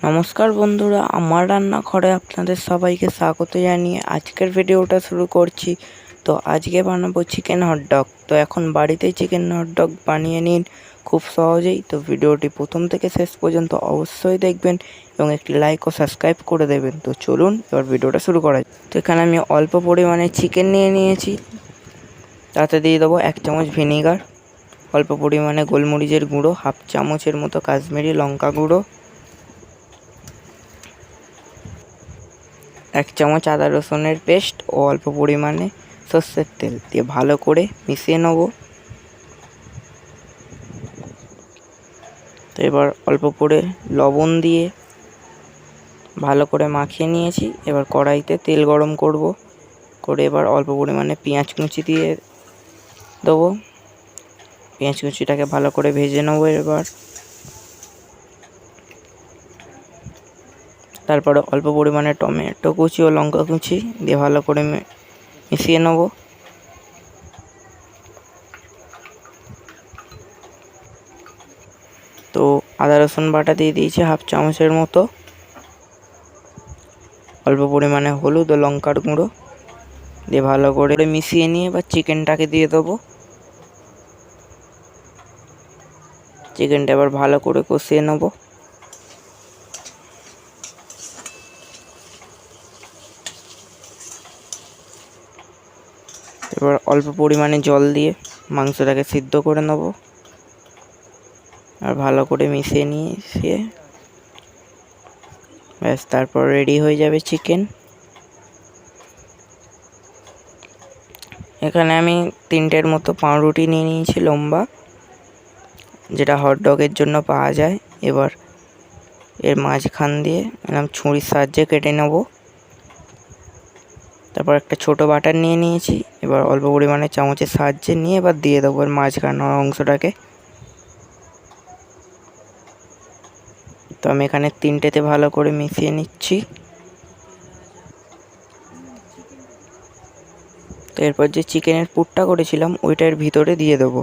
নমস্কার বন্ধুরা, আমার রান্নাঘরে আপনাদের সবাইকে স্বাগত জানিয়ে আজকের ভিডিওটা শুরু করছি। তো আজকে বানাবো চিকেন হটডগ। তো এখন বাড়িতেই চিকেন হটডগ বানিয়ে নিন খুব সহজেই। তো ভিডিওটি প্রথম থেকে শেষ পর্যন্ত অবশ্যই দেখবেন এবং একটি লাইক ও সাবস্ক্রাইব করে দেবেন। তো চলুন এবার ভিডিওটা শুরু করা যাক। তো এখানে আমি অল্প পরিমাণে চিকেন নিয়ে নিয়েছি, তাতে দিয়ে দেবো 1 চামচ ভিনেগার, অল্প পরিমাণে গোলমরিচের গুঁড়ো, হাফ চামচের মতো কাশ্মীরি লঙ্কা গুঁড়ো, 1 চামচ আদা রসুনের পেস্ট ও অল্প পরিমাণে সর্ষের তেল দিয়ে ভালো করে মিশিয়ে নেব। তো এবার অল্প করে লবণ দিয়ে ভালো করে মাখিয়ে নিয়েছি। এবার কড়াইতে তেল গরম করে এবার অল্প পরিমাণে পেঁয়াজ কুচি দিয়ে দেবো। পেঁয়াজ কুচিটাকে ভালো করে ভেজে নেব। এবার তারপরে অল্প পরিমাণে টমেটো কুচি ও লঙ্কা কুচি দিয়ে ভালো করে মিশিয়ে নেব। তো আদা রসুন বাটা দিয়ে দিয়েছি হাফ চামচের মতো, অল্প পরিমাণে হলুদ ও লঙ্কার গুঁড়ো দিয়ে ভালো করে মিশিয়ে নিয়ে এবার চিকেনটাকে দিয়ে দেবো। চিকেনটা এবার ভালো করে কষিয়ে নেব। এবার অল্প পরিমাণে জল দিয়ে মাংসটাকে সিদ্ধ করে নেব আর ভালো করে মিশিয়ে নিয়ে ব্যাস, তারপর রেডি হয়ে যাবে চিকেন। এখানে আমি 3টের মতো পাউরুটি নিয়ে নিয়েছি লম্বা, যেটা হটডগের জন্য পাওয়া যায়। এবার এর মাঝখান দিয়ে ছুরির সাহায্যে কেটে নেব। তারপর একটা ছোট বাটার নিয়ে নিয়েছি, এবার অল্প পরিমাণে চামচের সাহায্যে নিয়ে এবার দিয়ে দেবো এর মাঝখানের অংশটাকে। তো আমি এখানে 3টেতে ভালো করে মিশিয়ে নিচ্ছি। তো এরপর যে চিকেনের পুরটা করেছিলাম ওইটা এর ভিতরে দিয়ে দেবো।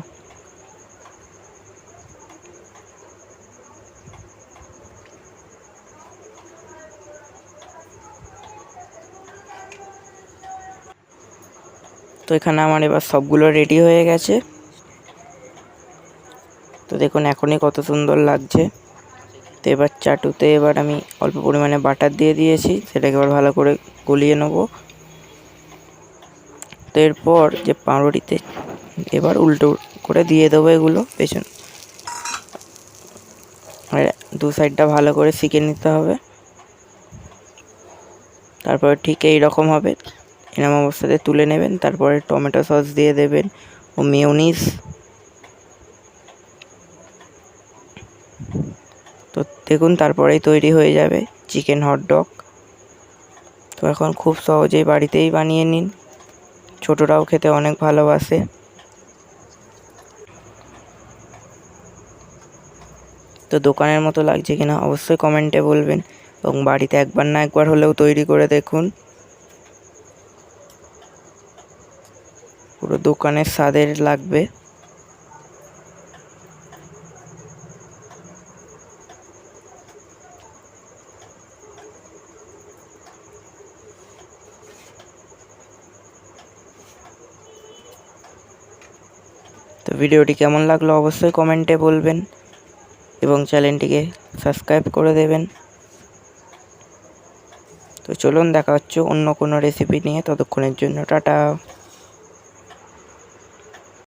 তো এখানে আমার এবার সবগুলো রেডি হয়ে গেছে। তো দেখুন এখনই কত সুন্দর লাগছে। তো এবার চাটুতে এবার আমি অল্প পরিমাণে বাটার দিয়ে দিয়েছি, সেটাকে এবার ভালো করে গলিয়ে নেব। তো এরপর যে পাউরুটিতে এবার উল্টো করে দিয়ে দেবো এগুলো পেছন, আর 2 সাইডটা ভালো করে সেঁকে নিতে হবে। তারপর ঠিক এই রকম হবে, এরকম অবস্থাতে তুলে নেবেন। তারপরে টমেটো সস দিয়ে দেবেন ও মেয়োনিজ। তো দেখুন তারপরেই তৈরি হয়ে যাবে চিকেন হটডগ। তো এখন খুব সহজেই বাড়িতেই বানিয়ে নিন, ছোটরাও খেতে অনেক ভালোবাসে। তো দোকানের মতো লাগছে কিনা অবশ্যই কমেন্টে বলবেন এবং বাড়িতে একবার না একবার হলেও তৈরি করে দেখুন। পুরো দোকানের স্বাদের লাগবে। তো ভিডিওটি কেমন লাগলো অবশ্যই কমেন্টে বলবেন এবং চ্যানেলটিকে সাবস্ক্রাইব করে দেবেন। তো চলুন দেখা হচ্ছে অন্য কোনো রেসিপি নিয়ে, ততক্ষণের জন্য টাটা।